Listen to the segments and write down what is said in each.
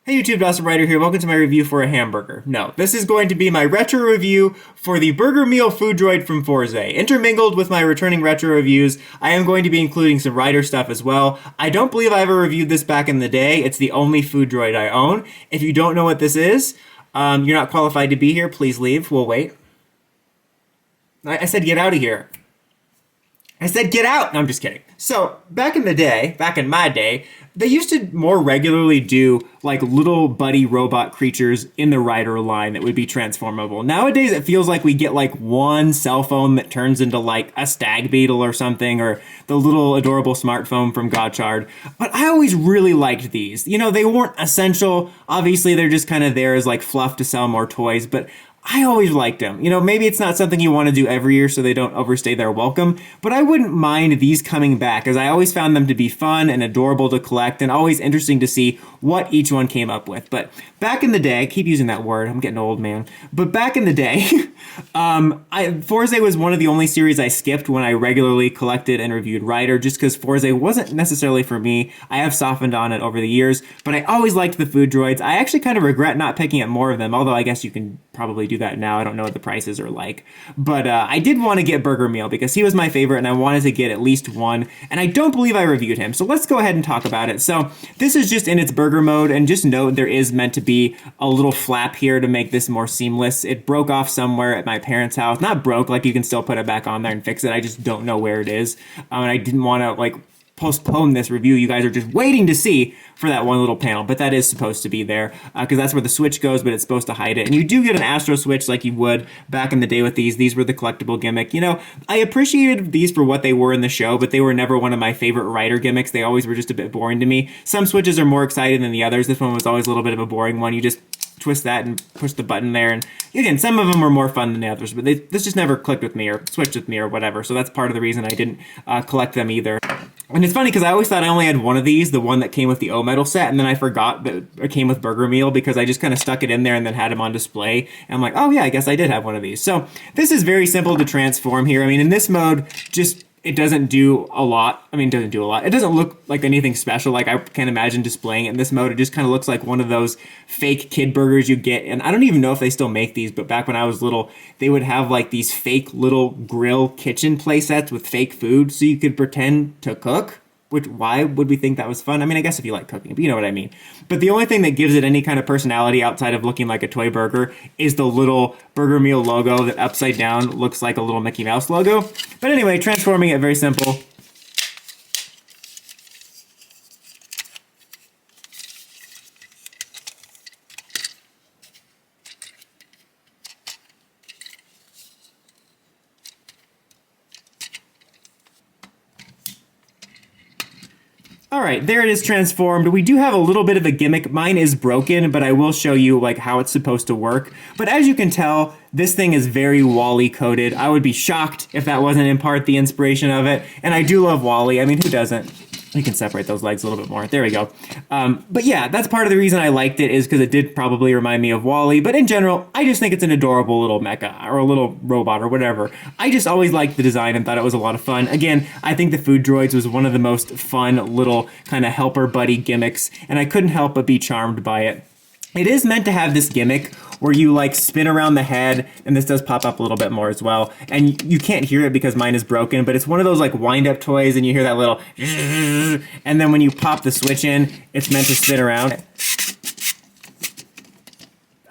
Hey YouTube, Dawson Rider here. Welcome to my review for a hamburger. No, this is going to be my retro review for the Burger Meal Foodroid from Fourze. Intermingled with my returning retro reviews, I am going to be including some Rider stuff as well. I don't believe I ever reviewed this back in the day. It's the only Foodroid I own. If you don't know what this is, you're not qualified to be here. Please leave. We'll wait. I said get out of here. I said get out! No, I'm just kidding. So, back in my day, they used to more regularly do like little buddy robot creatures in the Rider line that would be transformable. Nowadays, it feels like we get like one cell phone that turns into like a stag beetle or something, or the little adorable smartphone from Gotchard. But I always really liked these. You know, they weren't essential. Obviously, they're just kind of there as like fluff to sell more toys, but I always liked them. You know, maybe it's not something you want to do every year so they don't overstay their welcome, but I wouldn't mind these coming back, as I always found them to be fun and adorable to collect and always interesting to see what each one came up with. But back in the day, I keep using that word, I'm getting old, man. But back in the day, Fourze was one of the only series I skipped when I regularly collected and reviewed Rider, just because Fourze wasn't necessarily for me. I have softened on it over the years, but I always liked the Foodroids. I actually kind of regret not picking up more of them, although I guess you can probably do that now. I don't know what the prices are like. But I did want to get Burger Meal because he was my favorite and I wanted to get at least one. And I don't believe I reviewed him. So let's go ahead and talk about it. So this is just in its burger mode, and just note there is meant to be a little flap here to make this more seamless. It broke off somewhere at my parents' house. Not broke, like you can still put it back on there and fix it. I just don't know where it is. And I didn't want to like postpone this review. You guys are just waiting to see for that one little panel, but that is supposed to be there because that's where the switch goes, but it's supposed to hide it. And you do get an Astro switch like you would back in the day with these. These were the collectible gimmick. You know, I appreciated these for what they were in the show, but they were never one of my favorite Rider gimmicks. They always were just a bit boring to me. Some switches are more exciting than the others. This one was always a little bit of a boring one. You just twist that and push the button there, and again, some of them were more fun than the others, but this just never clicked with me or switched with me or whatever, so that's part of the reason I didn't collect them either. And it's funny because I always thought I only had one of these, the one that came with the O-Metal set, and then I forgot that it came with Burger Meal because I just kind of stuck it in there and then had them on display, and I'm like, oh yeah, I guess I did have one of these. So this is very simple to transform here. I mean, in this mode, it doesn't do a lot. I mean, it doesn't do a lot. It doesn't look like anything special. Like I can't imagine displaying it in this mode. It just kind of looks like one of those fake kid burgers you get. And I don't even know if they still make these, but back when I was little, they would have like these fake little grill kitchen play sets with fake food so you could pretend to cook. Which, why would we think that was fun? I mean, I guess if you like cooking, but you know what I mean. But the only thing that gives it any kind of personality outside of looking like a toy burger is the little Burger Meal logo that upside down looks like a little Mickey Mouse logo. But anyway, transforming it, very simple. All right, there it is transformed. We do have a little bit of a gimmick. Mine is broken, but I will show you like how it's supposed to work. But as you can tell, this thing is very WALL-E coded. I would be shocked if that wasn't in part the inspiration of it. And I do love WALL-E. I mean, who doesn't? We can separate those legs a little bit more. There we go. But yeah, that's part of the reason I liked it, is because it did probably remind me of WALL-E. But in general, I just think it's an adorable little mecha or a little robot or whatever. I just always liked the design and thought it was a lot of fun. Again, I think the Foodroids was one of the most fun little kind of helper buddy gimmicks, and I couldn't help but be charmed by it. It is meant to have this gimmick where you like spin around the head, and this does pop up a little bit more as well. And you can't hear it because mine is broken, but it's one of those like wind-up toys, and you hear that little and then when you pop the switch in, it's meant to spin around.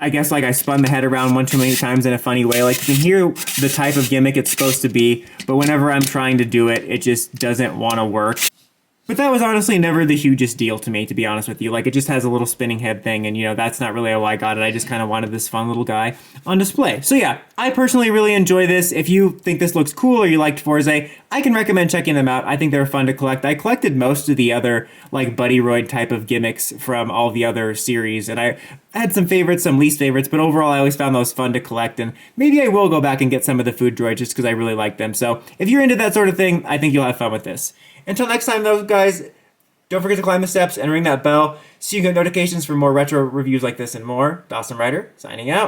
I guess like I spun the head around one too many times in a funny way. Like you can hear the type of gimmick it's supposed to be, but whenever I'm trying to do it, it just doesn't want to work. But that was honestly never the hugest deal to me, to be honest with you. Like, it just has a little spinning head thing, and, you know, that's not really why I got it. I just kind of wanted this fun little guy on display. So, yeah, I personally really enjoy this. If you think this looks cool or you liked Fourze, I can recommend checking them out. I think they're fun to collect. I collected most of the other, like, Buddyroid type of gimmicks from all the other series, and I had some favorites, some least favorites, but overall, I always found those fun to collect, and maybe I will go back and get some of the Foodroids just because I really like them. So, if you're into that sort of thing, I think you'll have fun with this. Until next time, though, guys, don't forget to climb the steps and ring that bell so you get notifications for more retro reviews like this and more. Dawson Rider, signing out.